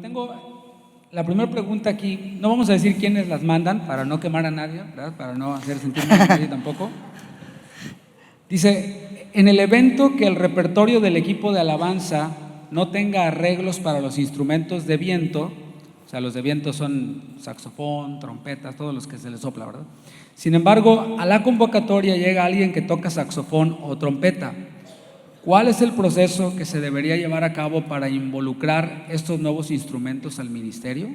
tengo la primera pregunta aquí. No vamos a decir quiénes las mandan para no quemar a nadie, ¿verdad? Para no hacer sentir mal a nadie tampoco. Dice, en el evento que el repertorio del equipo de alabanza no tenga arreglos para los instrumentos de viento, o sea, los de viento son saxofón, trompetas, todos los que se les sopla, ¿verdad? Sin embargo, a la convocatoria llega alguien que toca saxofón o trompeta. ¿Cuál es el proceso que se debería llevar a cabo para involucrar estos nuevos instrumentos al ministerio?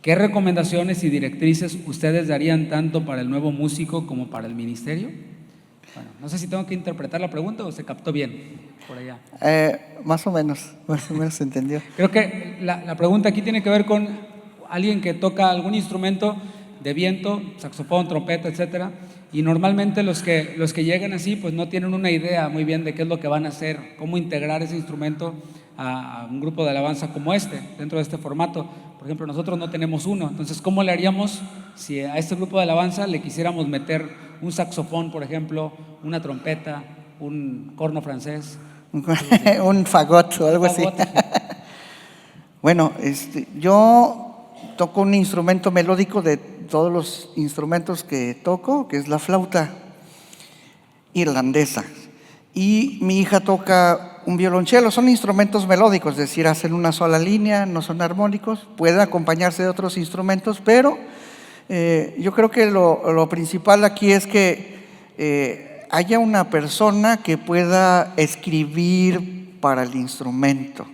¿Qué recomendaciones y directrices ustedes darían tanto para el nuevo músico como para el ministerio? Bueno, no sé si tengo que interpretar la pregunta o se captó bien por allá. Más o menos se entendió. Creo que la pregunta aquí tiene que ver con alguien que toca algún instrumento de viento, saxofón, trompeta, etcétera, y normalmente los que llegan así pues no tienen una idea muy bien de qué es lo que van a hacer, cómo integrar ese instrumento a un grupo de alabanza como este, dentro de este formato. Por ejemplo, nosotros no tenemos uno, entonces ¿cómo le haríamos si a este grupo de alabanza le quisiéramos meter un saxofón, por ejemplo, una trompeta, un corno francés? Un fagot o algo así. Bueno, yo toco un instrumento melódico de todos los instrumentos que toco, que es la flauta irlandesa. Y mi hija toca un violonchelo. Son instrumentos melódicos, es decir, hacen una sola línea, no son armónicos, pueden acompañarse de otros instrumentos, pero yo creo que lo principal aquí es que haya una persona que pueda escribir para el instrumento.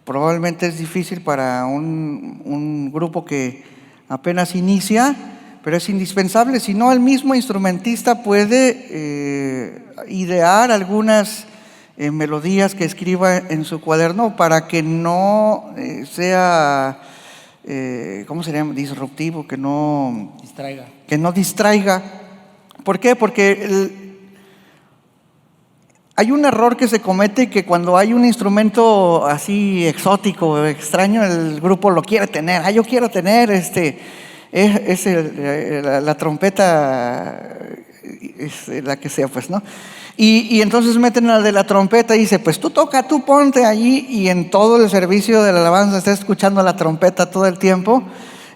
Probablemente es difícil para un grupo que apenas inicia, pero es indispensable. Si no, el mismo instrumentista puede idear algunas melodías que escriba en su cuaderno para que no sea, ¿cómo se llama? Disruptivo, que no distraiga. ¿Por qué? Porque hay un error que se comete, que cuando hay un instrumento así exótico, extraño, el grupo lo quiere tener. Yo quiero tener la trompeta, la que sea, pues, ¿no? Y entonces meten al de la trompeta y dice, pues tú toca, tú ponte allí, y en todo el servicio de la alabanza está escuchando la trompeta todo el tiempo.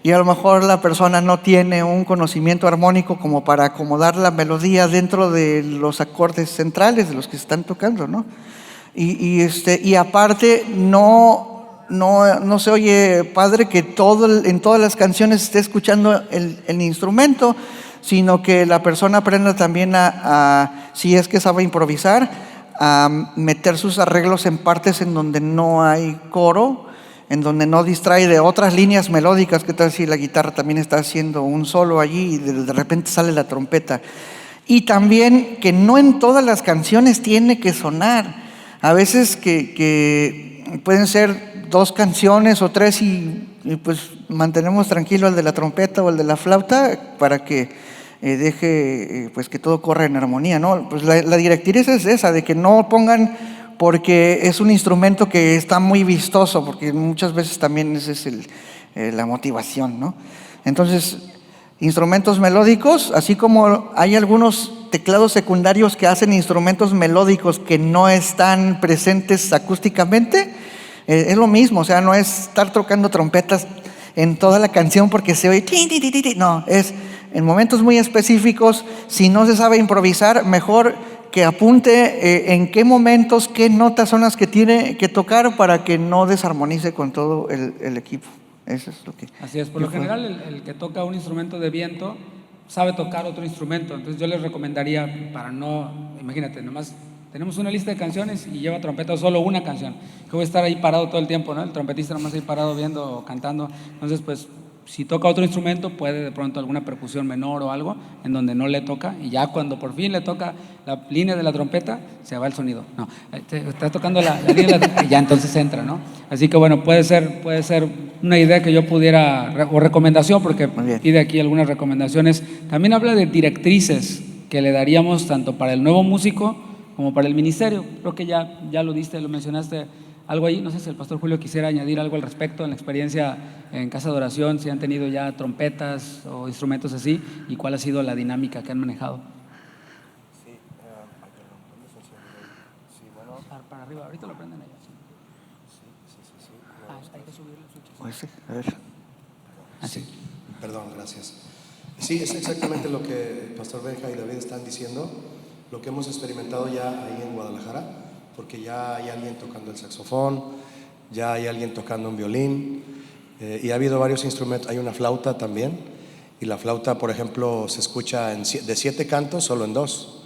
Y a lo mejor la persona no tiene un conocimiento armónico como para acomodar la melodía dentro de los acordes centrales de los que se están tocando, ¿no? Y aparte no se oye padre que en todas las canciones esté escuchando el instrumento, sino que la persona aprenda también si es que sabe improvisar, a meter sus arreglos en partes en donde no hay coro, en donde no distrae de otras líneas melódicas. ¿Qué tal si la guitarra también está haciendo un solo allí y de repente sale la trompeta? Y también que no en todas las canciones tiene que sonar. A veces que pueden ser 2 canciones o 3 y pues mantenemos tranquilo al de la trompeta o el de la flauta para que deje pues que todo corra en armonía, ¿no? Pues la directriz es esa, de que no pongan porque es un instrumento que está muy vistoso, porque muchas veces también esa es la motivación, ¿no? Entonces, instrumentos melódicos, así como hay algunos teclados secundarios que hacen instrumentos melódicos que no están presentes acústicamente, es lo mismo. O sea, no es estar tocando trompetas en toda la canción porque se oye ti, ti, ti, ti, ti. No, es en momentos muy específicos. Si no se sabe improvisar, mejor que apunte en qué momentos, qué notas son las que tiene que tocar para que no desarmonice con todo el equipo. Eso es lo que... Así es, por lo general el que toca un instrumento de viento sabe tocar otro instrumento, entonces yo les recomendaría, para no, imagínate, nomás tenemos una lista de canciones y lleva trompeta solo una canción, que voy a estar ahí parado todo el tiempo, ¿no? El trompetista nomás ahí parado viendo o cantando. Entonces pues si toca otro instrumento puede de pronto alguna percusión menor o algo en donde no le toca, y ya cuando por fin le toca la línea de la trompeta se va el sonido. No, está tocando la línea de la trompeta, ya entonces entra, ¿no? Así que bueno, puede ser una idea que yo pudiera, o recomendación, porque pide aquí algunas recomendaciones. También habla de directrices que le daríamos tanto para el nuevo músico como para el ministerio. Creo que ya lo diste, lo mencionaste algo ahí. No sé si el pastor Julio quisiera añadir algo al respecto en la experiencia en casa de oración, si han tenido ya trompetas o instrumentos así, y cuál ha sido la dinámica que han manejado. Sí, sí, bueno. Para arriba, ahorita lo prenden allá. Sí. Hay que subirlo. Pues sí, a ver. Sí, perdón, gracias. Sí, es exactamente lo que Pastor Benja y David están diciendo, lo que hemos experimentado ya ahí en Guadalajara, porque ya hay alguien tocando el saxofón, ya hay alguien tocando un violín, y ha habido varios instrumentos. Hay una flauta también, y la flauta, por ejemplo, se escucha de 7 cantos solo en 2.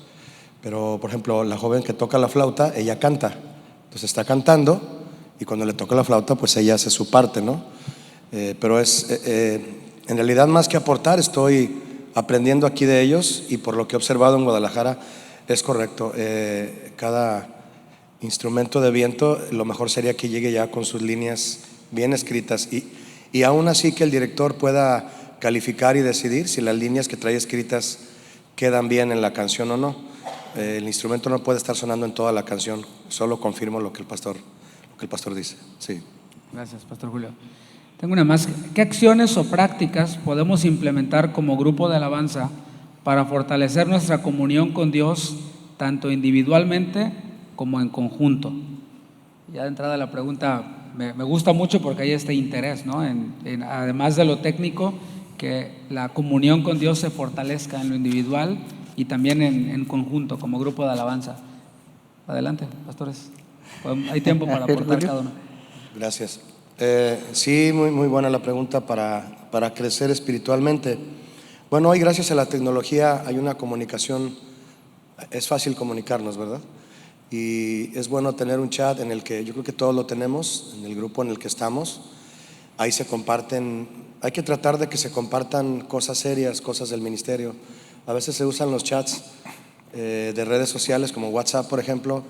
Pero, por ejemplo, la joven que toca la flauta, ella canta. Entonces está cantando y cuando le toca la flauta, pues ella hace su parte, ¿no? Pero en realidad, más que aportar, estoy aprendiendo aquí de ellos, y por lo que he observado en Guadalajara, es correcto. Cada instrumento de viento, lo mejor sería que llegue ya con sus líneas bien escritas, y aún así que el director pueda calificar y decidir si las líneas que trae escritas quedan bien en la canción o no. El instrumento no puede estar sonando en toda la canción, solo confirmo lo que el pastor dice. Sí. Gracias, Pastor Julio. Tengo una más. ¿Qué acciones o prácticas podemos implementar como grupo de alabanza para fortalecer nuestra comunión con Dios, tanto individualmente como en conjunto? Ya de entrada la pregunta me gusta mucho porque hay este interés, ¿no? Además de lo técnico, que la comunión con Dios se fortalezca en lo individual y también en conjunto, como grupo de alabanza. Adelante, pastores. Hay tiempo para aportar cada uno. Gracias. Sí, muy buena la pregunta para crecer espiritualmente. Bueno, hoy gracias a la tecnología hay una comunicación, es fácil comunicarnos, ¿verdad? Y es bueno tener un chat en el que yo creo que todos lo tenemos, en el grupo en el que estamos. Ahí se comparten, hay que tratar de que se compartan cosas serias, cosas del ministerio. A veces se usan los chats de redes sociales como WhatsApp, por ejemplo,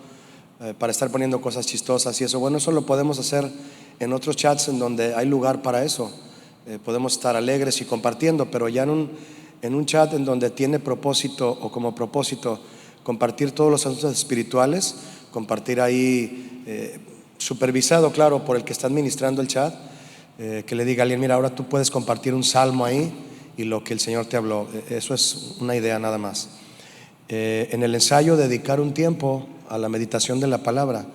para estar poniendo cosas chistosas y eso. Bueno, eso lo podemos hacer en otros chats en donde hay lugar para eso. Podemos estar alegres y compartiendo, pero ya en un chat en donde tiene propósito o como propósito compartir todos los asuntos espirituales, compartir ahí, supervisado, claro, por el que está administrando el chat, que le diga a alguien: mira, ahora tú puedes compartir un salmo ahí y lo que el Señor te habló. Eso es una idea nada más. En el ensayo, dedicar un tiempo a la meditación de la palabra.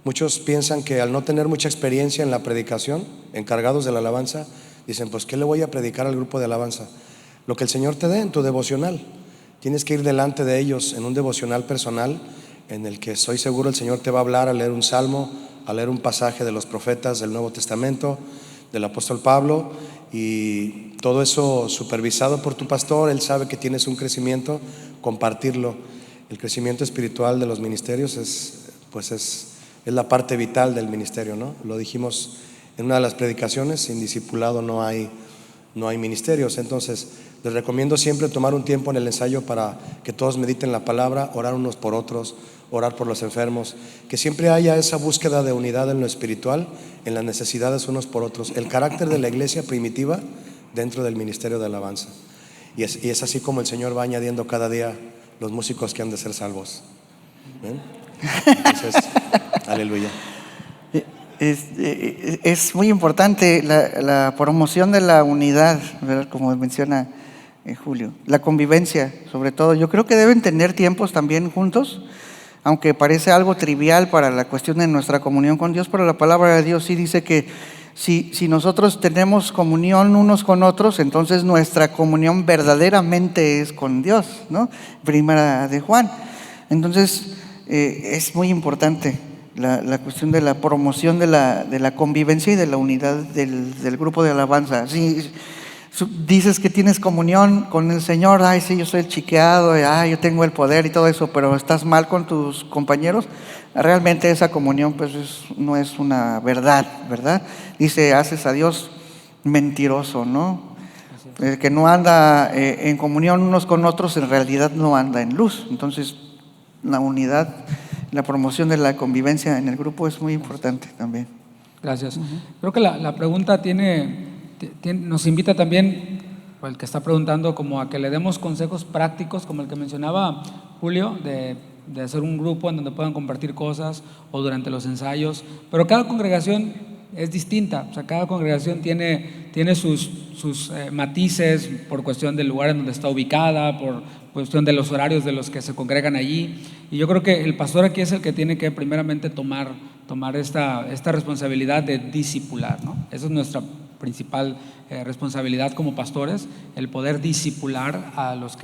Muchos piensan que al no tener mucha experiencia en la predicación, encargados de la alabanza, dicen: pues ¿qué le voy a predicar al grupo de alabanza? Lo que el Señor te dé en tu devocional. Tienes que ir delante de ellos en un devocional personal en el que estoy seguro el Señor te va a hablar, a leer un salmo, a leer un pasaje de los profetas del Nuevo Testamento, del apóstol Pablo, y todo eso supervisado por tu pastor. Él sabe que tienes un crecimiento, compartirlo. El crecimiento espiritual de los ministerios es la parte vital del ministerio, ¿no? Lo dijimos en una de las predicaciones: sin discipulado no hay ministerios. Entonces les recomiendo siempre tomar un tiempo en el ensayo para que todos mediten la palabra, orar unos por otros, orar por los enfermos, que siempre haya esa búsqueda de unidad en lo espiritual, en las necesidades unos por otros, el carácter de la iglesia primitiva dentro del ministerio de alabanza. Y es así como el Señor va añadiendo cada día los músicos que han de ser salvos. ¿Ven? Entonces, aleluya. Es muy importante la promoción de la unidad, ¿verdad? Como menciona Julio, la convivencia sobre todo. Yo creo que deben tener tiempos también juntos, aunque parece algo trivial para la cuestión de nuestra comunión con Dios, pero la palabra de Dios sí dice que si nosotros tenemos comunión unos con otros, entonces nuestra comunión verdaderamente es con Dios, ¿no? Primera de Juan. Entonces es muy importante la cuestión de la promoción de la convivencia y de la unidad del grupo de alabanza. Si dices que tienes comunión con el Señor, ay sí, yo soy el chiqueado, yo tengo el poder y todo eso, pero estás mal con tus compañeros, realmente esa comunión pues no es una verdad, ¿verdad? Dice: haces a Dios mentiroso, ¿no? El que no anda en comunión unos con otros, en realidad no anda en luz. Entonces la unidad, la promoción de la convivencia en el grupo es muy importante también. Gracias. Creo que la pregunta nos invita también, o el que está preguntando, como a que le demos consejos prácticos, como el que mencionaba Julio, de hacer un grupo en donde puedan compartir cosas o durante los ensayos. Pero cada congregación es distinta, o sea, cada congregación tiene sus matices por cuestión del lugar en donde está ubicada, por cuestión de los horarios de los que se congregan allí. Y yo creo que el pastor aquí es el que tiene que primeramente tomar tomar esta responsabilidad de discipular, ¿no? Esa es nuestra principal responsabilidad como pastores, el poder discipular a los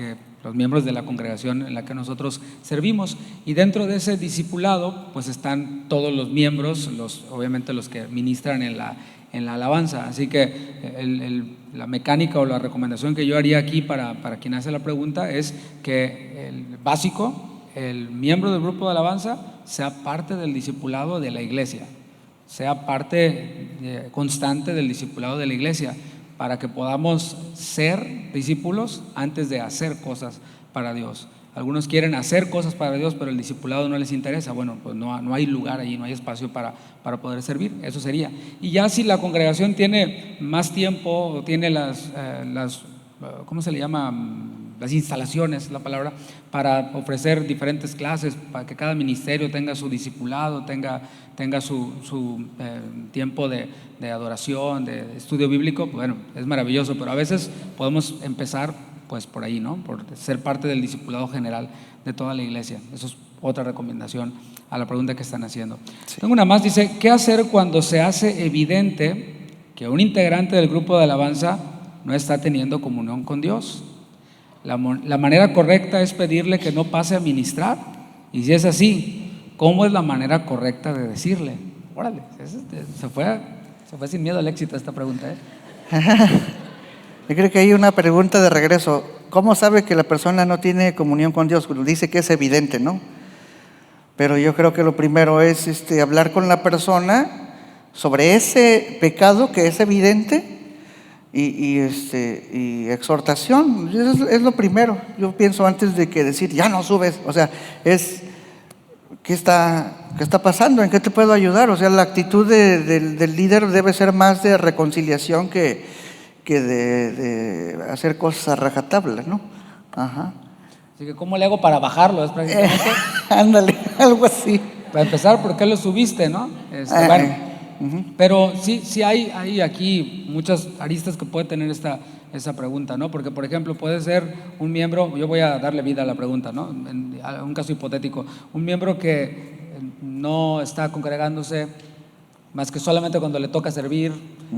miembros de la congregación en la que nosotros servimos. Y dentro de ese discipulado pues están todos los miembros, obviamente los que ministran en la alabanza. Así que la mecánica o la recomendación que yo haría aquí para quien hace la pregunta es que el básico, el miembro del grupo de alabanza sea parte del discipulado de la iglesia, sea parte constante del discipulado de la iglesia, para que podamos ser discípulos antes de hacer cosas para Dios. Algunos quieren hacer cosas para Dios, pero el discipulado no les interesa. Bueno, pues no hay lugar allí, no hay espacio para poder servir. Eso sería. Y ya si la congregación tiene más tiempo, o tiene ¿cómo se le llama? Las instalaciones, la palabra, para ofrecer diferentes clases, para que cada ministerio tenga su discipulado, tenga su tiempo de adoración, de estudio bíblico. Bueno, es maravilloso, pero a veces podemos empezar pues por ahí, ¿no? Por ser parte del discipulado general de toda la iglesia. Eso es otra recomendación a la pregunta que están haciendo. Sí. Tengo una más, dice: ¿qué hacer cuando se hace evidente que un integrante del grupo de alabanza no está teniendo comunión con Dios? La manera correcta es pedirle que no pase a ministrar. Y si es así, ¿cómo es la manera correcta de decirle? Órale, se fue sin miedo al éxito esta pregunta, ¿eh? Yo creo que hay una pregunta de regreso. ¿Cómo sabe que la persona no tiene comunión con Dios? Pues dice que es evidente, ¿no? Pero yo creo que lo primero es hablar con la persona sobre ese pecado que es evidente y exhortación. Es lo primero. Yo pienso antes de que decir, ya no subes. O sea, ¿qué está pasando? ¿En qué te puedo ayudar? O sea, la actitud del líder debe ser más de reconciliación que de hacer cosas a rajatabla, ¿no? Ajá. Así que, ¿cómo le hago para bajarlo? Es prácticamente. Ándale, algo así. Para empezar, ¿por qué lo subiste, no? Bueno, pero sí hay aquí muchas aristas que puede tener esa pregunta, ¿no? Porque, por ejemplo, puede ser un miembro, yo voy a darle vida a la pregunta, ¿no? En un caso hipotético, un miembro que no está congregándose más que solamente cuando le toca servir,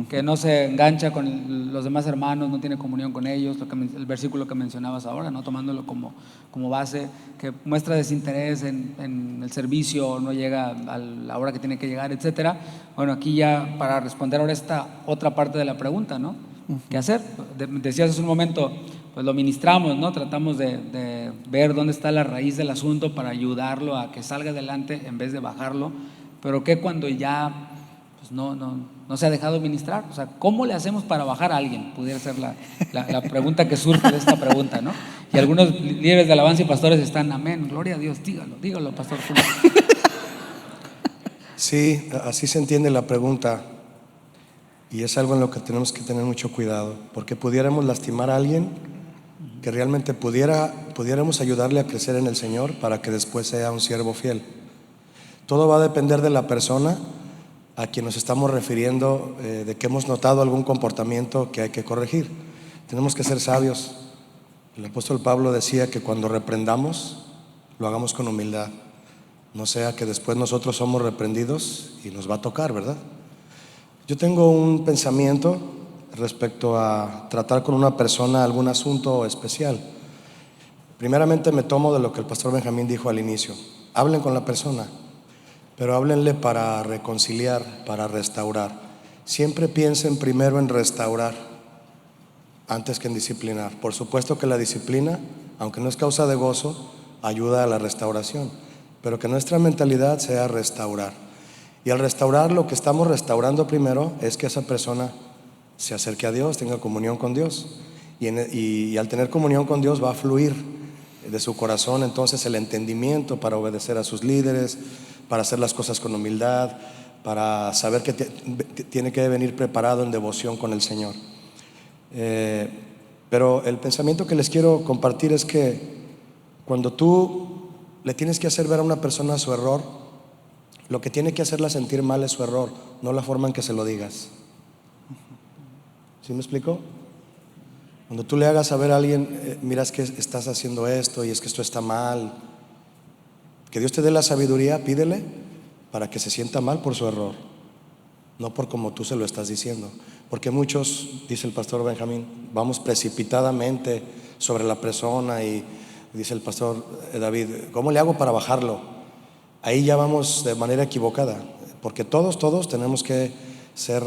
que no se engancha con los demás hermanos, no tiene comunión con ellos, el versículo que mencionabas ahora, ¿no? Tomándolo como base, que muestra desinterés en el servicio, no llega a la hora que tiene que llegar, etcétera. Bueno, aquí ya para responder ahora esta otra parte de la pregunta, ¿no? ¿Qué hacer? Decías hace un momento, pues lo ministramos, ¿no? Tratamos de ver dónde está la raíz del asunto para ayudarlo a que salga adelante en vez de bajarlo. Pero ¿qué cuando ya pues no se ha dejado ministrar? O sea, ¿cómo le hacemos para bajar a alguien? Pudiera ser la pregunta que surge de esta pregunta, ¿no? Y algunos líderes de alabanza y pastores están, amén, gloria a Dios, dígalo, pastor Julio. Sí, así se entiende la pregunta. Y es algo en lo que tenemos que tener mucho cuidado, porque pudiéramos lastimar a alguien que realmente pudiéramos ayudarle a crecer en el Señor para que después sea un siervo fiel. Todo va a depender de la persona a quien nos estamos refiriendo, de que hemos notado algún comportamiento que hay que corregir. Tenemos que ser sabios. El apóstol Pablo decía que cuando reprendamos, lo hagamos con humildad, no sea que después nosotros somos reprendidos y nos va a tocar, ¿verdad? Yo tengo un pensamiento respecto a tratar con una persona algún asunto especial. Primeramente me tomo de lo que el pastor Benjamín dijo al inicio: hablen con la persona, pero háblenle para reconciliar, para restaurar. Siempre piensen primero en restaurar antes que en disciplinar. Por supuesto que la disciplina, aunque no es causa de gozo, ayuda a la restauración, pero que nuestra mentalidad sea restaurar. Y al restaurar, lo que estamos restaurando primero es que esa persona se acerque a Dios, tenga comunión con Dios. Y al tener comunión con Dios va a fluir de su corazón entonces el entendimiento para obedecer a sus líderes, para hacer las cosas con humildad, para saber que tiene que venir preparado en devoción con el Señor. Pero el pensamiento que les quiero compartir es que cuando tú le tienes que hacer ver a una persona su error, lo que tiene que hacerla sentir mal es su error, no la forma en que se lo digas. ¿Sí me explico? Cuando tú le hagas saber a alguien, mira, es que estás haciendo esto y es que esto está mal, que Dios te dé la sabiduría, pídele, para que se sienta mal por su error, no por como tú se lo estás diciendo. Porque muchos, dice el pastor Benjamín, vamos precipitadamente sobre la persona y dice el pastor David, ¿cómo le hago para bajarlo? Ahí ya vamos de manera equivocada, porque todos tenemos que ser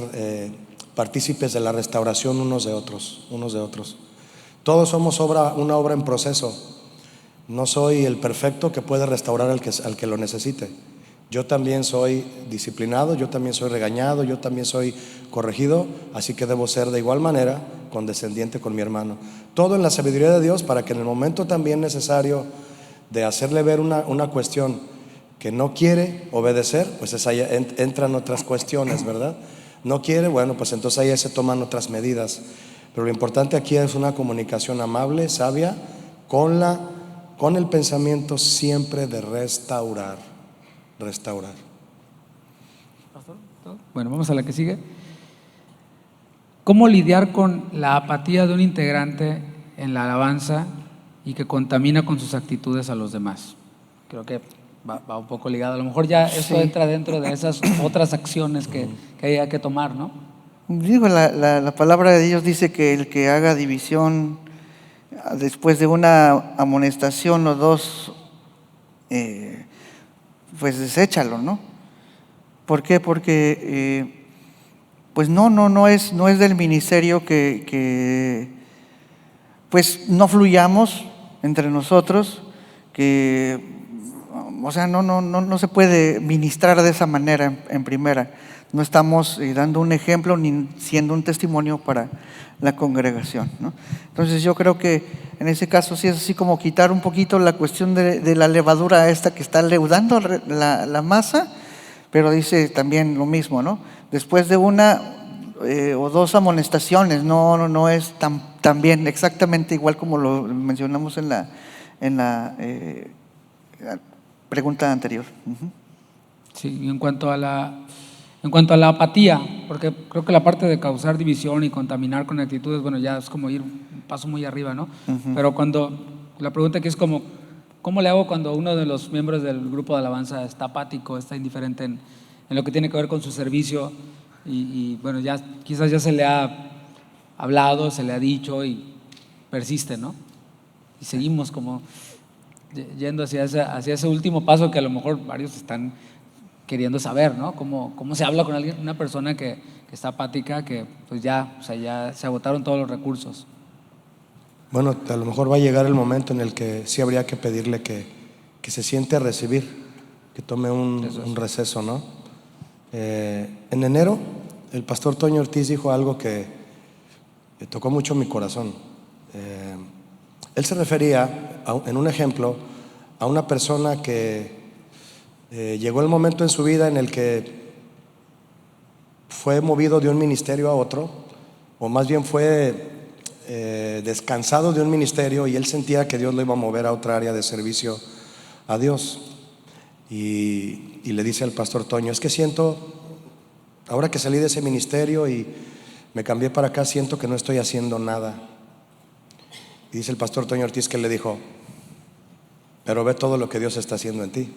partícipes de la restauración unos de otros. Todos somos una obra en proceso. No soy el perfecto que puede restaurar al que lo necesite. Yo también soy disciplinado, yo también soy regañado, yo también soy corregido, así que debo ser de igual manera condescendiente con mi hermano. Todo en la sabiduría de Dios, para que en el momento también necesario de hacerle ver una cuestión que no quiere obedecer, pues ahí entran otras cuestiones, ¿verdad? No quiere, bueno, pues entonces ahí se toman otras medidas. Pero lo importante aquí es una comunicación amable, sabia, con el pensamiento siempre de restaurar. Bueno, vamos a la que sigue. ¿Cómo lidiar con la apatía de un integrante en la alabanza y que contamina con sus actitudes a los demás? Creo que va un poco ligado. A lo mejor ya eso entra dentro de esas otras acciones que hay que tomar, ¿no? Digo, la palabra de Dios dice que el que haga división después de una amonestación o dos, pues deséchalo, ¿no? ¿Por qué? Porque pues no es del ministerio que pues no fluyamos entre nosotros, o sea, no se puede ministrar de esa manera en primera. No estamos dando un ejemplo ni siendo un testimonio para la congregación, ¿no? Entonces yo creo que en ese caso sí es así como quitar un poquito la cuestión de la levadura esta que está leudando la masa, pero dice también lo mismo, ¿no? Después de una o dos amonestaciones, no es tan bien, exactamente igual como lo mencionamos en la pregunta anterior. Sí, y en cuanto a la apatía, porque creo que la parte de causar división y contaminar con actitudes, bueno, ya es como ir un paso muy arriba, ¿no? Pero cuando la pregunta aquí es como, ¿cómo le hago cuando uno de los miembros del grupo de alabanza está apático, está indiferente en lo que tiene que ver con su servicio y bueno, ya quizás ya se le ha hablado, se le ha dicho y persiste, ¿no? Y seguimos como yendo hacia ese último paso que a lo mejor varios están queriendo saber, ¿no? ¿Cómo se habla con alguien, una persona que está apática, que pues ya se agotaron todos los recursos? Bueno, a lo mejor va a llegar el momento en el que sí habría que pedirle que se siente a recibir, que tome un receso, ¿no? En enero, el pastor Toño Ortiz dijo algo que tocó mucho mi corazón. Él se refería, en un ejemplo, a una persona que llegó el momento en su vida en el que fue movido de un ministerio a otro, o más bien fue descansado de un ministerio, y él sentía que Dios lo iba a mover a otra área de servicio a Dios. Y le dice al pastor Toño, es que siento, ahora que salí de ese ministerio y me cambié para acá, siento que no estoy haciendo nada. Y dice el pastor Toño Ortiz que le dijo, pero ve todo lo que Dios está haciendo en ti.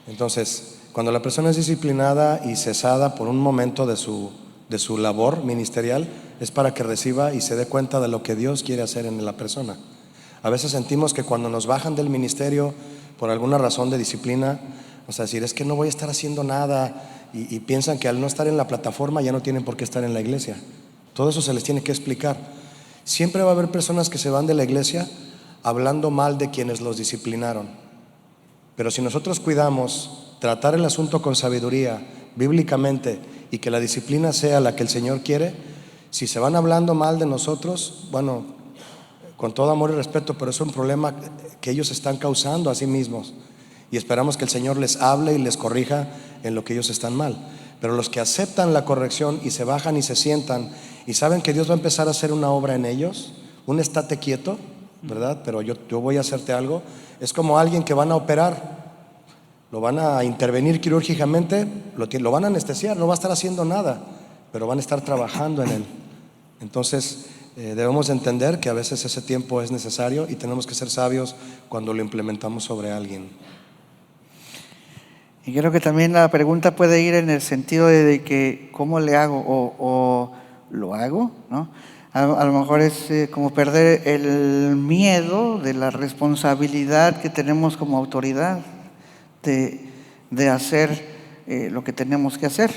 Entonces, cuando la persona es disciplinada y cesada por un momento de su labor ministerial, es para que reciba y se dé cuenta de lo que Dios quiere hacer en la persona. A veces sentimos que cuando nos bajan del ministerio por alguna razón de disciplina, o sea, decir, es que no voy a estar haciendo nada, y piensan que al no estar en la plataforma ya no tienen por qué estar en la iglesia. Todo eso se les tiene que explicar. Siempre va a haber personas que se van de la iglesia hablando mal de quienes los disciplinaron. Pero si nosotros cuidamos tratar el asunto con sabiduría, bíblicamente, y que la disciplina sea la que el Señor quiere, si se van hablando mal de nosotros, bueno, con todo amor y respeto, pero es un problema que ellos están causando a sí mismos, y esperamos que el Señor les hable y les corrija en lo que ellos están mal. Pero los que aceptan la corrección y se bajan y se sientan y saben que Dios va a empezar a hacer una obra en ellos, un estate quieto, ¿verdad? Pero yo voy a hacerte algo. Es como alguien que van a operar, lo van a intervenir quirúrgicamente, lo van a anestesiar, no va a estar haciendo nada, pero van a estar trabajando en él. Entonces debemos entender que a veces ese tiempo es necesario y tenemos que ser sabios cuando lo implementamos sobre alguien. Y creo que también la pregunta puede ir en el sentido de que ¿cómo le hago? O ¿lo hago? ¿No? A lo mejor es como perder el miedo de la responsabilidad que tenemos como autoridad de hacer lo que tenemos que hacer.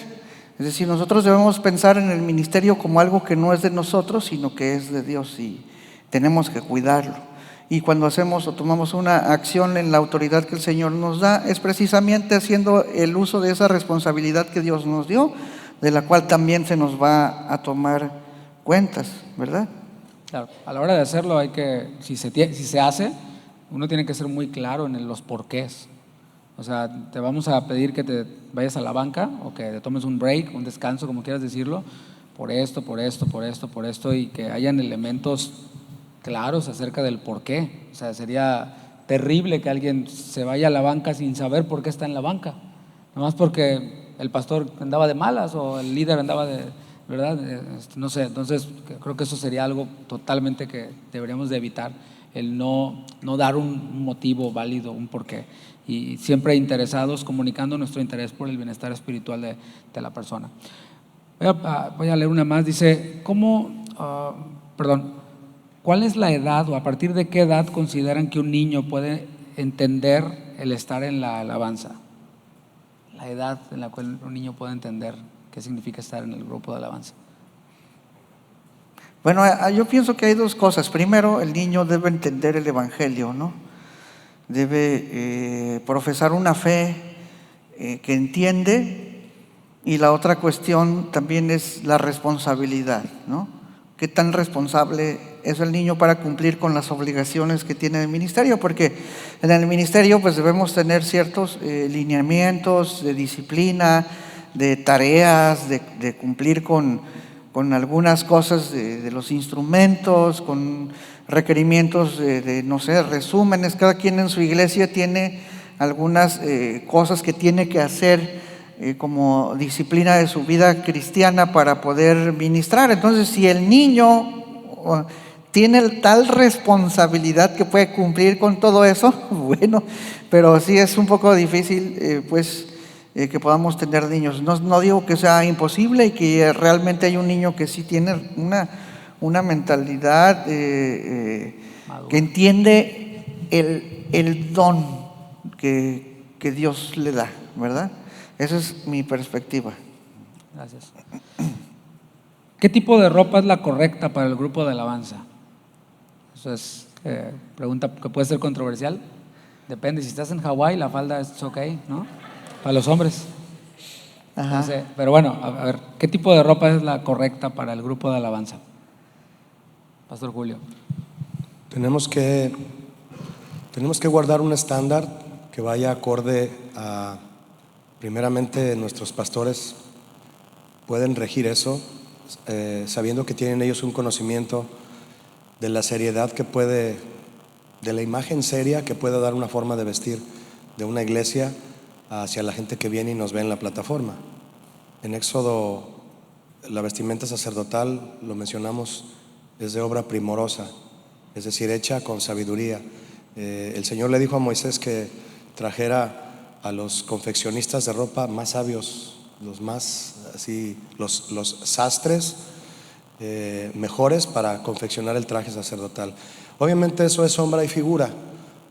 Es decir, nosotros debemos pensar en el ministerio como algo que no es de nosotros, sino que es de Dios y tenemos que cuidarlo. Y cuando hacemos o tomamos una acción en la autoridad que el Señor nos da, es precisamente haciendo el uso de esa responsabilidad que Dios nos dio, de la cual también se nos va a tomar cuentas, ¿verdad? Claro, a la hora de hacerlo hay que, si se hace, uno tiene que ser muy claro en los porqués. O sea, te vamos a pedir que te vayas a la banca o que te tomes un break, un descanso, como quieras decirlo, por esto, por esto, por esto, por esto, y que hayan elementos claros acerca del por qué. O sea, sería terrible que alguien se vaya a la banca sin saber por qué está en la banca, nomás porque el pastor andaba de malas o el líder andaba de, ¿verdad? No sé, entonces creo que eso sería algo totalmente que deberíamos de evitar, el no dar un motivo válido, un porqué, y siempre interesados, comunicando nuestro interés por el bienestar espiritual de la persona. Voy a leer una más, dice, ¿cuál es la edad o a partir de qué edad consideran que un niño puede entender el estar en la alabanza? La edad en la cual un niño puede entender qué significa estar en el grupo de alabanza. Bueno, yo pienso que hay dos cosas. Primero, el niño debe entender el evangelio, ¿no? Debe profesar una fe que entiende, y la otra cuestión también es la responsabilidad, ¿no? ¿Qué tan responsable es el niño para cumplir con las obligaciones que tiene el ministerio? Porque en el ministerio pues debemos tener ciertos lineamientos de disciplina, de tareas, de cumplir con algunas cosas de los instrumentos, con requerimientos de, no sé, resúmenes. Cada quien en su iglesia tiene algunas cosas que tiene que hacer como disciplina de su vida cristiana para poder ministrar. Entonces, si el niño tiene tal responsabilidad que puede cumplir con todo eso, bueno, pero sí es un poco difícil, que podamos tener niños. No digo que sea imposible y que realmente hay un niño que sí tiene una mentalidad que entiende el don que Dios le da, ¿verdad? Esa es mi perspectiva. Gracias. ¿Qué tipo de ropa es la correcta para el grupo de alabanza? Eso es pregunta que puede ser controversial. Depende, si estás en Hawái, la falda es ok, ¿no? Para los hombres. Ajá. No sé, pero bueno, a ver, ¿qué tipo de ropa es la correcta para el grupo de alabanza? Pastor Julio. Tenemos que guardar un estándar que vaya acorde a, primeramente, nuestros pastores pueden regir eso, sabiendo que tienen ellos un conocimiento de la seriedad de la imagen seria que puede dar una forma de vestir de una iglesia hacia la gente que viene y nos ve en la plataforma. En Éxodo, la vestimenta sacerdotal, lo mencionamos, es de obra primorosa, es decir, hecha con sabiduría. El Señor le dijo a Moisés que trajera a los confeccionistas de ropa más sabios, los sastres mejores para confeccionar el traje sacerdotal. Obviamente eso es sombra y figura,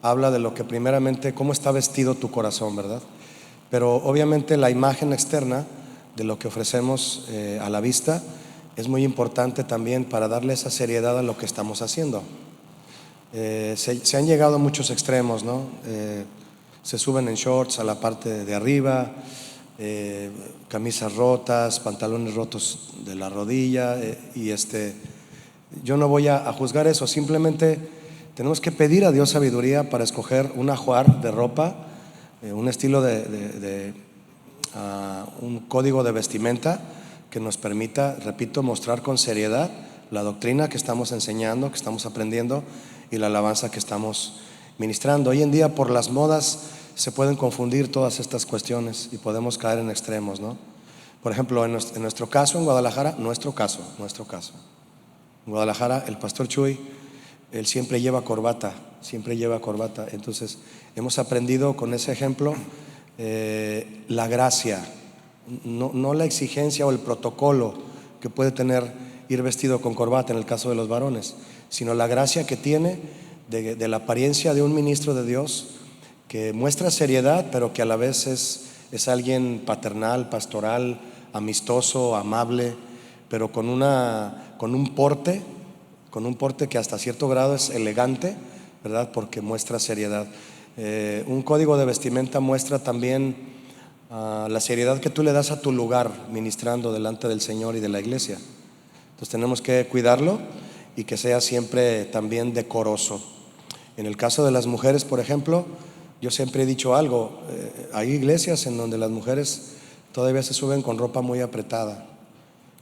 habla de lo que primeramente, cómo está vestido tu corazón, ¿verdad? Pero obviamente la imagen externa de lo que ofrecemos a la vista es muy importante también para darle esa seriedad a lo que estamos haciendo. Se han llegado a muchos extremos, ¿no? Se suben en shorts a la parte de arriba, camisas rotas, pantalones rotos de la rodilla, yo no voy a juzgar eso, simplemente tenemos que pedir a Dios sabiduría para escoger un ajuar de ropa, un estilo un código de vestimenta que nos permita, repito, mostrar con seriedad la doctrina que estamos enseñando, que estamos aprendiendo, y la alabanza que estamos ministrando. Hoy en día, por las modas, se pueden confundir todas estas cuestiones y podemos caer en extremos, ¿no? Por ejemplo, en nuestro caso, en Guadalajara, nuestro caso. En Guadalajara, el pastor Chuy, él siempre lleva corbata. Entonces, hemos aprendido con ese ejemplo la gracia, no la exigencia o el protocolo que puede tener ir vestido con corbata en el caso de los varones, sino la gracia que tiene de la apariencia de un ministro de Dios que muestra seriedad, pero que a la vez es alguien paternal, pastoral, amistoso, amable, pero con un porte que hasta cierto grado es elegante, ¿verdad? Porque muestra seriedad. Un código de vestimenta muestra también la seriedad que tú le das a tu lugar ministrando delante del Señor y de la iglesia. Entonces tenemos que cuidarlo y que sea siempre también decoroso. En el caso de las mujeres, por ejemplo, yo siempre he dicho algo, hay iglesias en donde las mujeres todavía se suben con ropa muy apretada.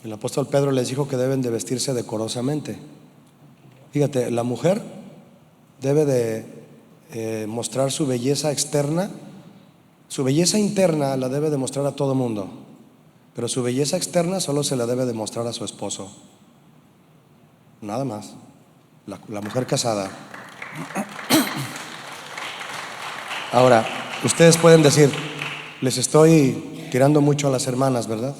El apóstol Pedro les dijo que deben de vestirse decorosamente. Fíjate, la mujer debe de mostrar su belleza externa, su belleza interna la debe de mostrar a todo mundo, pero su belleza externa solo se la debe de mostrar a su esposo, nada más, la mujer casada. Ahora, ustedes pueden decir, les estoy tirando mucho a las hermanas, ¿verdad?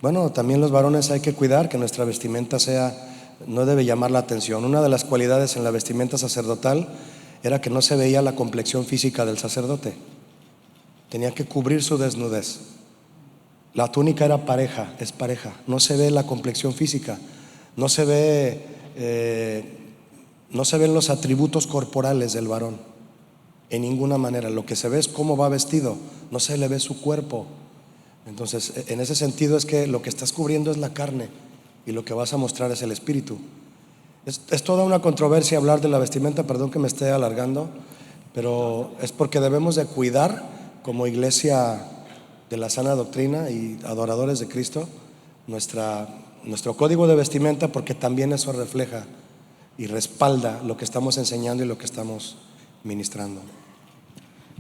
Bueno, también los varones hay que cuidar que nuestra vestimenta no debe llamar la atención. Una de las cualidades en la vestimenta sacerdotal era que no se veía la complexión física del sacerdote. Tenía que cubrir su desnudez. La túnica era es pareja. No se ve la complexión física. No se ven los atributos corporales del varón en ninguna manera. Lo que se ve es cómo va vestido. No se le ve su cuerpo. Entonces, en ese sentido es que lo que estás cubriendo es la carne y lo que vas a mostrar es el espíritu. Es toda una controversia hablar de la vestimenta, perdón que me esté alargando, pero es porque debemos de cuidar como iglesia de la sana doctrina y adoradores de Cristo nuestro código de vestimenta, porque también eso refleja y respalda lo que estamos enseñando y lo que estamos ministrando.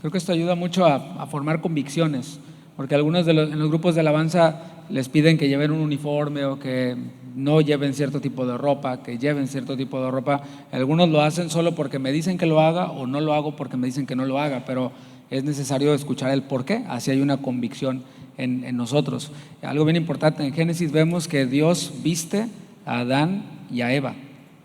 Creo que esto ayuda mucho a formar convicciones, porque algunos en los grupos de alabanza les piden que lleven un uniforme o que no lleven cierto tipo de ropa, que lleven cierto tipo de ropa. Algunos lo hacen solo porque me dicen que lo haga, o no lo hago porque me dicen que no lo haga, pero es necesario escuchar el por qué, así hay una convicción en nosotros. Algo bien importante, en Génesis vemos que Dios viste a Adán y a Eva.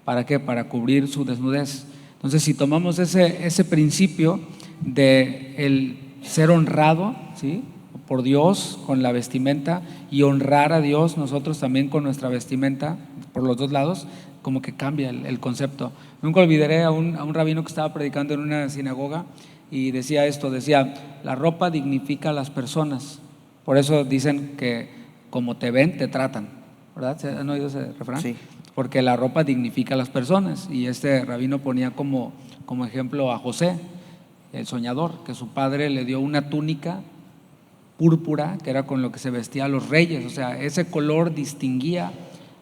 ¿Para qué? Para cubrir su desnudez. Entonces, si tomamos ese principio de el ser honrado, ¿sí?, por Dios con la vestimenta, y honrar a Dios nosotros también con nuestra vestimenta, por los dos lados, como que cambia el concepto. Nunca olvidaré a un rabino que estaba predicando en una sinagoga y decía esto, decía: la ropa dignifica a las personas, por eso dicen que como te ven, te tratan, ¿verdad? ¿Han oído ese refrán? Sí. Porque la ropa dignifica a las personas, y este rabino ponía como ejemplo a José, el soñador, que su padre le dio una túnica púrpura, que era con lo que se vestía a los reyes. O sea, ese color distinguía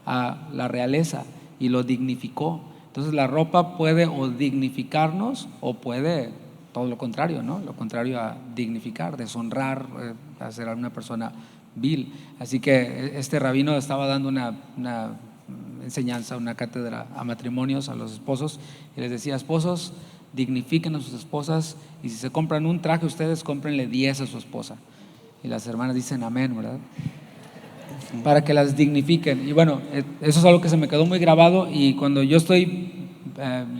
a la realeza y lo dignificó. Entonces la ropa puede o dignificarnos o puede todo lo contrario, ¿no? Lo contrario a dignificar, deshonrar, hacer a una persona vil. Así que este rabino estaba dando una enseñanza, una cátedra a matrimonios, a los esposos, y les decía: esposos, dignifiquen a sus esposas, y si se compran un traje, ustedes cómprenle 10 a su esposa. Y las hermanas dicen amén, ¿verdad? Para que las dignifiquen. Y bueno, eso es algo que se me quedó muy grabado, y cuando yo estoy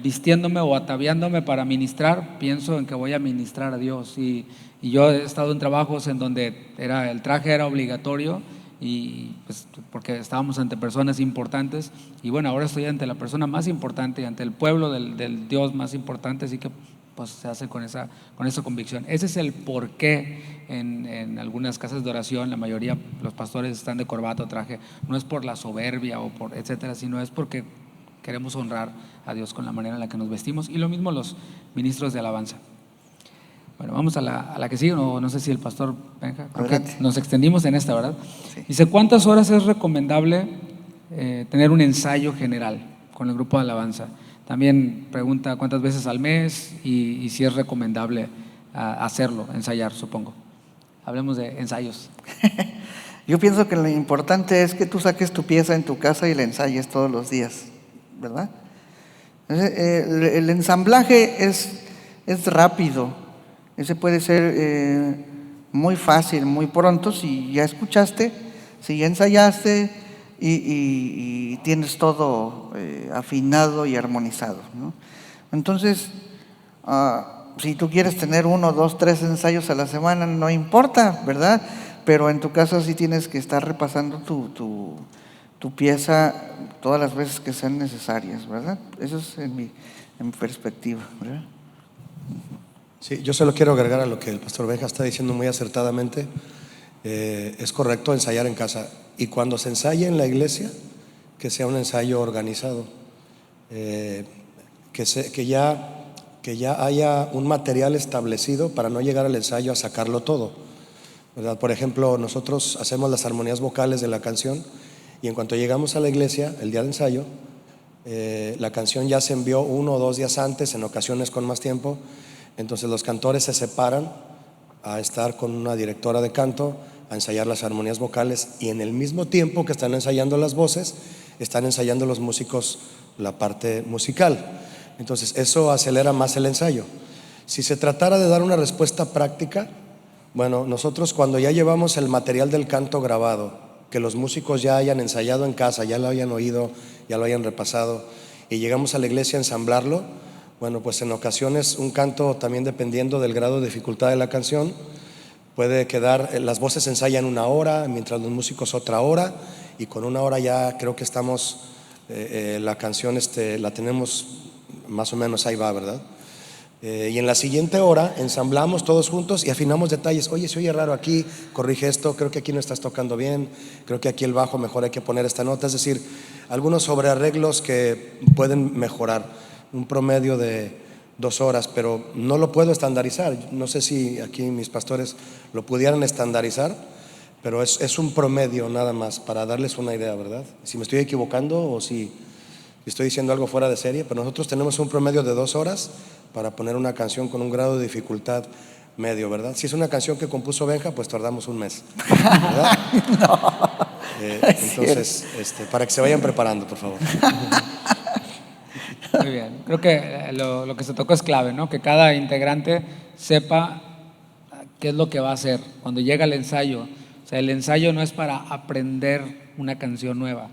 vistiéndome o ataviándome para ministrar, pienso en que voy a ministrar a Dios. Y yo he estado en trabajos en donde el traje era obligatorio, y pues porque estábamos ante personas importantes, y bueno, ahora estoy ante la persona más importante, ante el pueblo del Dios más importante, así que pues se hace con esa convicción. Ese es el porqué en algunas casas de oración, la mayoría, los pastores están de corbata o traje. No es por la soberbia o por etcétera, sino es porque queremos honrar a Dios con la manera en la que nos vestimos, y lo mismo los ministros de alabanza. Bueno, vamos a la que sigue, no sé si el pastor Benja, creo que nos extendimos en esta, ¿verdad? Sí. Dice: ¿cuántas horas es recomendable tener un ensayo general con el grupo de alabanza? También pregunta cuántas veces al mes y si es recomendable hacerlo, ensayar, supongo. Hablemos de ensayos. Yo pienso que lo importante es que tú saques tu pieza en tu casa y la ensayes todos los días, ¿verdad? El ensamblaje es rápido. Ese puede ser muy fácil, muy pronto, si ya escuchaste, si ya ensayaste y tienes todo afinado y armonizado, ¿no? Entonces, si tú quieres tener 1, 2, 3 ensayos a la semana, no importa, ¿verdad? Pero en tu caso sí tienes que estar repasando tu pieza todas las veces que sean necesarias, ¿verdad? Eso es en mi perspectiva, ¿verdad? Sí, yo solo quiero agregar a lo que el pastor Benja está diciendo muy acertadamente. Es correcto ensayar en casa, y cuando se ensaye en la iglesia, que sea un ensayo organizado, que ya haya un material establecido para no llegar al ensayo a sacarlo todo, ¿verdad? Por ejemplo, nosotros hacemos las armonías vocales de la canción, y en cuanto llegamos a la iglesia el día de ensayo, la canción ya se envió 1 o 2 días antes, en ocasiones con más tiempo. Entonces los cantores se separan a estar con una directora de canto, a ensayar las armonías vocales, y en el mismo tiempo que están ensayando las voces, están ensayando los músicos la parte musical. Entonces eso acelera más el ensayo. Si se tratara de dar una respuesta práctica, bueno, nosotros cuando ya llevamos el material del canto grabado, que los músicos ya hayan ensayado en casa, ya lo hayan oído, ya lo hayan repasado, y llegamos a la iglesia a ensamblarlo, bueno, pues en ocasiones un canto, también dependiendo del grado de dificultad de la canción, puede quedar, las voces ensayan 1 hora, mientras los músicos otra hora, y con 1 hora ya creo que estamos, la canción la tenemos más o menos, ahí va, ¿verdad? Y en la siguiente hora ensamblamos todos juntos y afinamos detalles. Oye, se oye raro aquí, corrige esto, creo que aquí no estás tocando bien, creo que aquí el bajo mejor hay que poner esta nota. Es decir, algunos sobrearreglos que pueden mejorar. Un promedio de 2 horas, pero no lo puedo estandarizar. No sé si aquí mis pastores lo pudieran estandarizar, pero es un promedio nada más para darles una idea, ¿verdad? Si me estoy equivocando o si estoy diciendo algo fuera de serie, pero nosotros tenemos un promedio de 2 horas para poner una canción con un grado de dificultad medio, ¿verdad? Si es una canción que compuso Benja, pues tardamos 1 mes, ¿verdad? Entonces, para que se vayan preparando, por favor. Muy bien, creo que lo que se tocó es clave, ¿no? Que cada integrante sepa qué es lo que va a hacer cuando llega el ensayo. O sea, el ensayo no es para aprender una canción nueva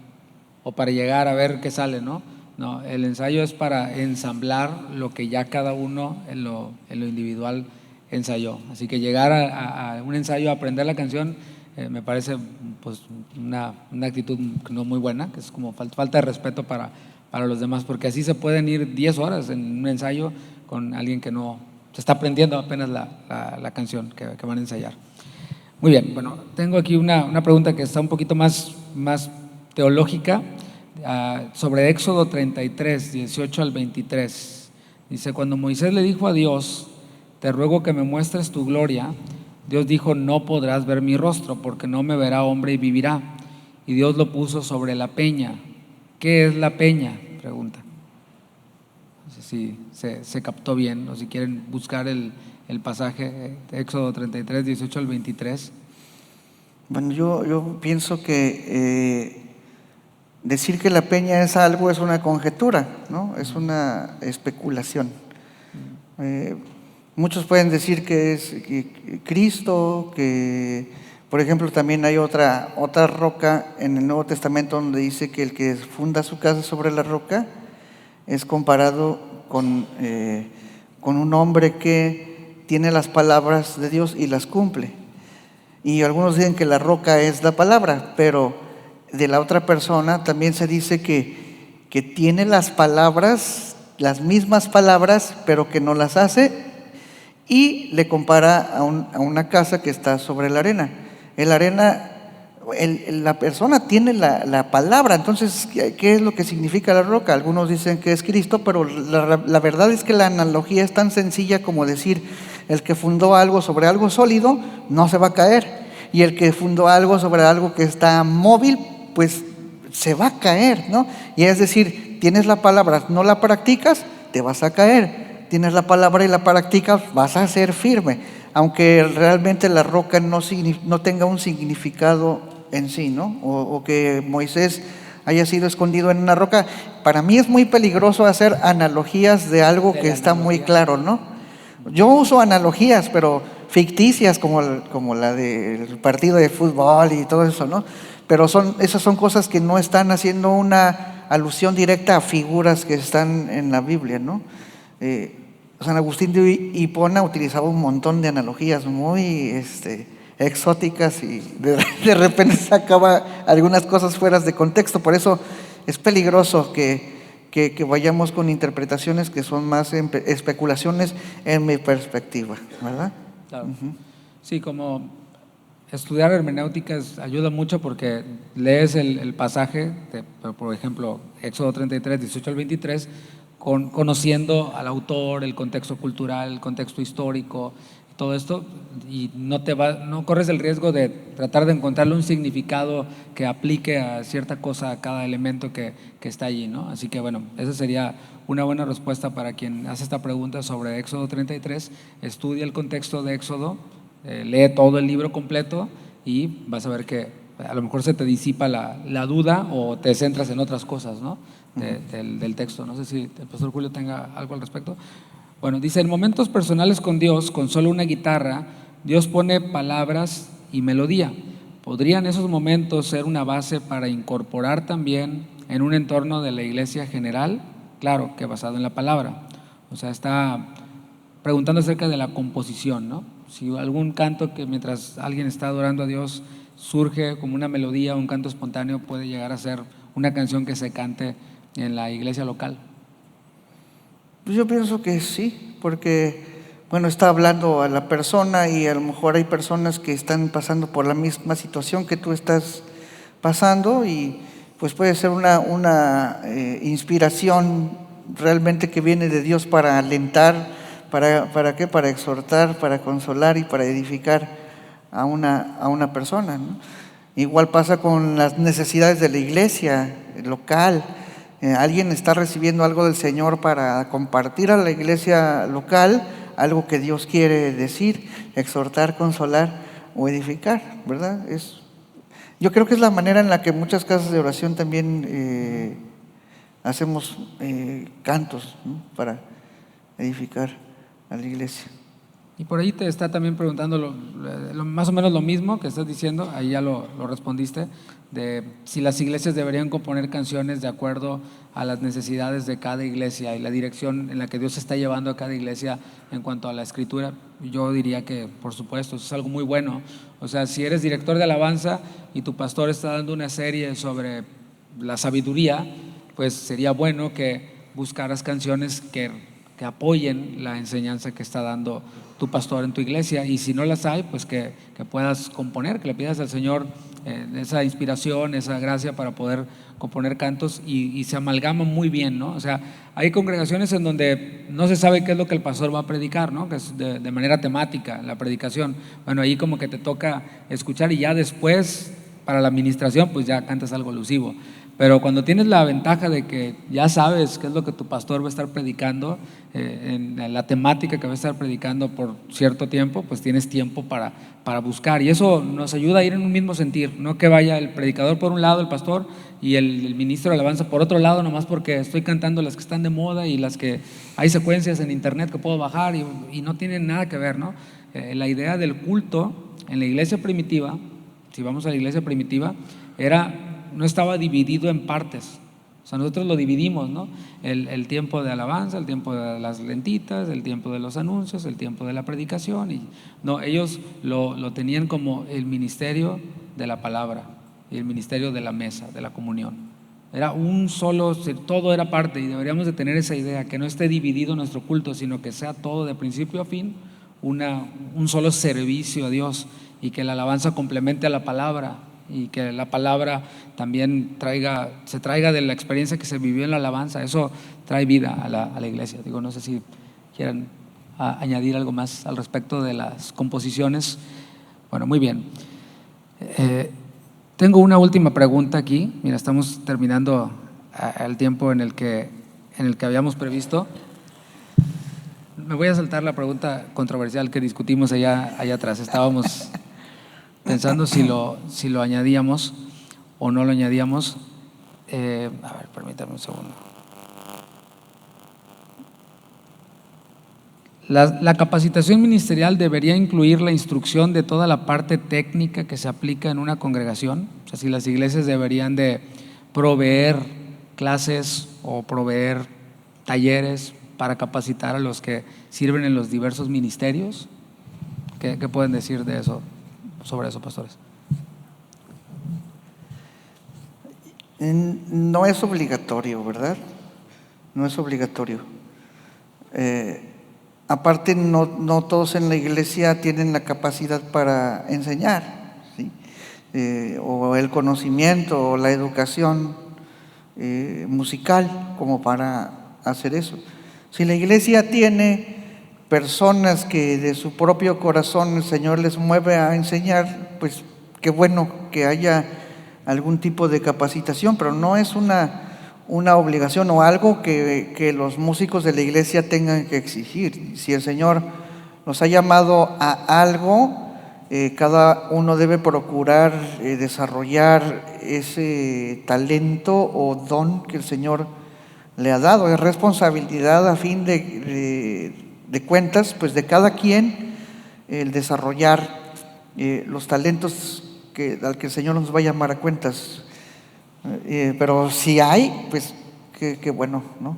o para llegar a ver qué sale, ¿no? No, el ensayo es para ensamblar lo que ya cada uno en lo individual ensayó. Así que llegar a un ensayo a aprender la canción me parece pues una actitud no muy buena, que es como falta de respeto para los demás, porque así se pueden ir 10 horas en un ensayo con alguien que no se está aprendiendo apenas la canción que van a ensayar. Muy bien, bueno, tengo aquí una pregunta que está un poquito más teológica, sobre Éxodo 33, 18 al 23. Dice: cuando Moisés le dijo a Dios: te ruego que me muestres tu gloria, Dios dijo: no podrás ver mi rostro, porque no me verá hombre y vivirá. Y Dios lo puso sobre la peña. ¿Qué es la peña?, pregunta. No sé si se captó bien, o si quieren buscar el pasaje de Éxodo 33, 18 al 23. Bueno, yo pienso que decir que la peña es algo es una conjetura, ¿no? Es una especulación. Muchos pueden decir que es Cristo, que por ejemplo también hay otra roca en el Nuevo Testamento donde dice que el que funda su casa sobre la roca es comparado con un hombre que tiene las palabras de Dios y las cumple. Y algunos dicen que la roca es la palabra, pero de la otra persona también se dice que tiene las palabras, las mismas palabras, pero que no las hace, y le compara a una casa que está sobre la arena. La persona tiene la palabra. Entonces, ¿qué es lo que significa la roca? Algunos dicen que es Cristo, pero la verdad es que la analogía es tan sencilla como decir: el que fundó algo sobre algo sólido no se va a caer, y el que fundó algo sobre algo que está móvil, pues se va a caer, ¿no? Y es decir, tienes la palabra, no la practicas, te vas a caer. Tienes la palabra y la practicas, vas a ser firme, aunque realmente la roca no tenga un significado en sí, ¿no? O que Moisés haya sido escondido en una roca. Para mí es muy peligroso hacer analogías de algo que está muy claro, ¿no? Yo uso analogías, pero ficticias como la del partido de fútbol y todo eso, ¿no? Pero esas son cosas que no están haciendo una alusión directa a figuras que están en la Biblia, ¿no? San Agustín de Hipona utilizaba un montón de analogías muy exóticas y de repente sacaba algunas cosas fuera de contexto. Por eso es peligroso que vayamos con interpretaciones que son más especulaciones en mi perspectiva, ¿verdad? Claro. Sí, como estudiar hermenéutica ayuda mucho porque lees el pasaje, por ejemplo, Éxodo 33, 18 al 23, conociendo al autor, el contexto cultural, el contexto histórico, todo esto, y no corres el riesgo de tratar de encontrarle un significado que aplique a cierta cosa, a cada elemento que está allí, ¿no? Así que bueno, esa sería una buena respuesta para quien hace esta pregunta sobre Éxodo 33. Estudia el contexto de Éxodo, lee todo el libro completo y vas a ver que a lo mejor se te disipa la duda o te centras en otras cosas, ¿no? Del texto. No sé si el pastor Julio tenga algo al respecto. Bueno, dice, en momentos personales con Dios, con solo una guitarra, Dios pone palabras y melodía. ¿Podrían esos momentos ser una base para incorporar también en un entorno de la iglesia general? Claro, que basado en la palabra. O sea, está preguntando acerca de la composición, ¿no? Si algún canto que mientras alguien está adorando a Dios surge como una melodía o un canto espontáneo, puede llegar a ser una canción que se cante en la iglesia local. Pues yo pienso que sí, porque, bueno, está hablando a la persona y a lo mejor hay personas que están pasando por la misma situación que tú estás pasando y pues puede ser una inspiración realmente que viene de Dios para alentar, ¿para qué? Para exhortar, para consolar y para edificar a una persona, ¿no? Igual pasa con las necesidades de la iglesia local. Alguien está recibiendo algo del Señor para compartir a la iglesia local, algo que Dios quiere decir, exhortar, consolar o edificar, ¿verdad? Yo creo que es la manera en la que muchas casas de oración también hacemos cantos, ¿no? Para edificar a la iglesia. Y por ahí te está también preguntando más o menos lo mismo que estás diciendo, ahí ya lo respondiste, de si las iglesias deberían componer canciones de acuerdo a las necesidades de cada iglesia y la dirección en la que Dios está llevando a cada iglesia en cuanto a la escritura. Yo diría que, por supuesto, eso es algo muy bueno. O sea, si eres director de alabanza y tu pastor está dando una serie sobre la sabiduría, pues sería bueno que buscaras canciones que apoyen la enseñanza que está dando tu pastor en tu iglesia, y si no las hay, pues que puedas componer, que le pidas al Señor esa inspiración, esa gracia para poder componer cantos y se amalgama muy bien, ¿no? O sea, hay congregaciones en donde no se sabe qué es lo que el pastor va a predicar, ¿no? Que es de manera temática la predicación. Bueno, ahí como que te toca escuchar y ya después para la administración pues ya cantas algo alusivo. Pero cuando tienes la ventaja de que ya sabes qué es lo que tu pastor va a estar predicando, en la temática que va a estar predicando por cierto tiempo, pues tienes tiempo para buscar. Y eso nos ayuda a ir en un mismo sentir, no que vaya el predicador por un lado, el pastor, y el ministro de alabanza por otro lado, nomás porque estoy cantando las que están de moda y las que hay secuencias en internet que puedo bajar y no tienen nada que ver, ¿no? La idea del culto en la iglesia primitiva, si vamos a la iglesia primitiva, no estaba dividido en partes. O sea, nosotros lo dividimos, ¿no? El tiempo de alabanza, el tiempo de las lentitas, el tiempo de los anuncios, el tiempo de la predicación. Y no, ellos lo tenían como el ministerio de la palabra y el ministerio de la mesa, de la comunión. Era un solo, todo era parte, y deberíamos de tener esa idea, que no esté dividido nuestro culto, sino que sea todo de principio a fin, un solo servicio a Dios, y que la alabanza complemente a la palabra, y que la palabra también se traiga de la experiencia que se vivió en la alabanza. Eso trae vida a la iglesia. Digo, no sé si quieran añadir algo más al respecto de las composiciones. Bueno, muy bien. Tengo una última pregunta aquí. Mira, estamos terminando el tiempo en el que habíamos previsto. Me voy a saltar la pregunta controversial que discutimos allá atrás. Estábamos pensando si lo añadíamos o no lo añadíamos. A ver, permítame un segundo. La capacitación ministerial debería incluir la instrucción de toda la parte técnica que se aplica en una congregación. O sea, si las iglesias deberían de proveer clases o proveer talleres para capacitar a los que sirven en los diversos ministerios. ¿Qué pueden decir de eso, sobre eso, pastores? No es obligatorio, ¿verdad? No es obligatorio. Aparte, no todos en la iglesia tienen la capacidad para enseñar, ¿sí? O el conocimiento o la educación musical como para hacer eso. Si la iglesia tiene personas que de su propio corazón el Señor les mueve a enseñar, pues qué bueno que haya algún tipo de capacitación, pero no es una obligación o algo que los músicos de la iglesia tengan que exigir. Si el Señor nos ha llamado a algo, cada uno debe procurar desarrollar ese talento o don que el Señor le ha dado. Es responsabilidad, a fin de cuentas, pues de cada quien, el desarrollar los talentos al que el Señor nos va a llamar a cuentas. Pero si hay, pues qué bueno, ¿no?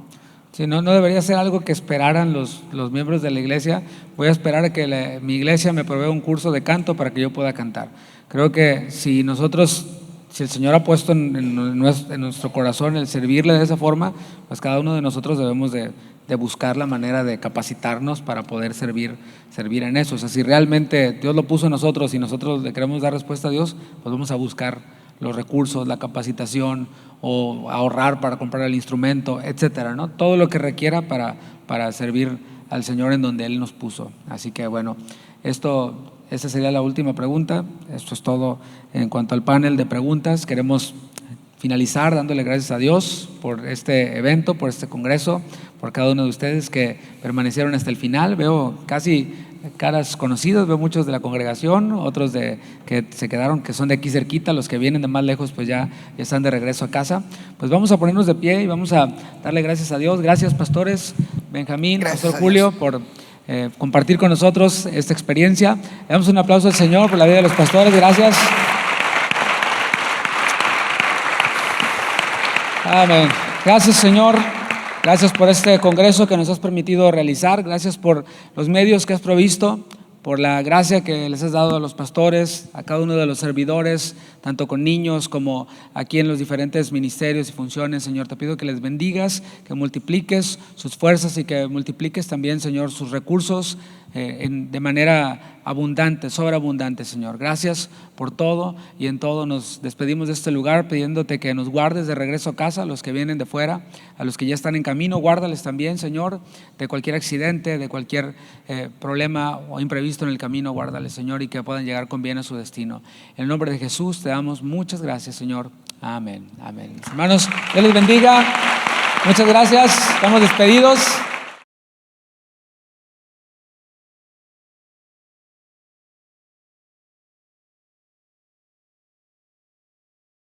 Sí, no debería ser algo que esperaran los miembros de la iglesia. Voy a esperar a que mi iglesia me provea un curso de canto para que yo pueda cantar. Creo que si el Señor ha puesto en nuestro corazón el servirle de esa forma, pues cada uno de nosotros debemos de buscar la manera de capacitarnos para poder servir en eso. O sea, si realmente Dios lo puso en nosotros y nosotros le queremos dar respuesta a Dios, pues vamos a buscar los recursos, la capacitación, o ahorrar para comprar el instrumento, etcétera, ¿no? Todo lo que requiera para servir al Señor en donde Él nos puso. Así que bueno, esa sería la última pregunta. Esto es todo en cuanto al panel de preguntas. Queremos finalizar dándole gracias a Dios por este evento, por este congreso, por cada uno de ustedes que permanecieron hasta el final. Veo casi caras conocidas, veo muchos de la congregación, otros que se quedaron, que son de aquí cerquita, los que vienen de más lejos pues ya están de regreso a casa. Pues vamos a ponernos de pie y vamos a darle gracias a Dios. Gracias, pastores Benjamín, pastor Julio, por compartir con nosotros esta experiencia. Le damos un aplauso al Señor por la vida de los pastores. Gracias. Amén. Gracias, Señor. Gracias por este congreso que nos has permitido realizar. Gracias por los medios que has provisto, por la gracia que les has dado a los pastores, a cada uno de los servidores, tanto con niños como aquí en los diferentes ministerios y funciones. Señor, te pido que les bendigas, que multipliques sus fuerzas y que multipliques también, Señor, sus recursos de manera abundante, sobreabundante, Señor. Gracias por todo, y en todo nos despedimos de este lugar pidiéndote que nos guardes de regreso a casa, a los que vienen de fuera, a los que ya están en camino. Guárdales también, Señor, de cualquier accidente, de cualquier problema o imprevisto en el camino. Guárdales, Señor, y que puedan llegar con bien a su destino. En el nombre de Jesús te damos muchas gracias, Señor. Amén. Amén. Hermanos, Dios les bendiga. Muchas gracias. Estamos despedidos.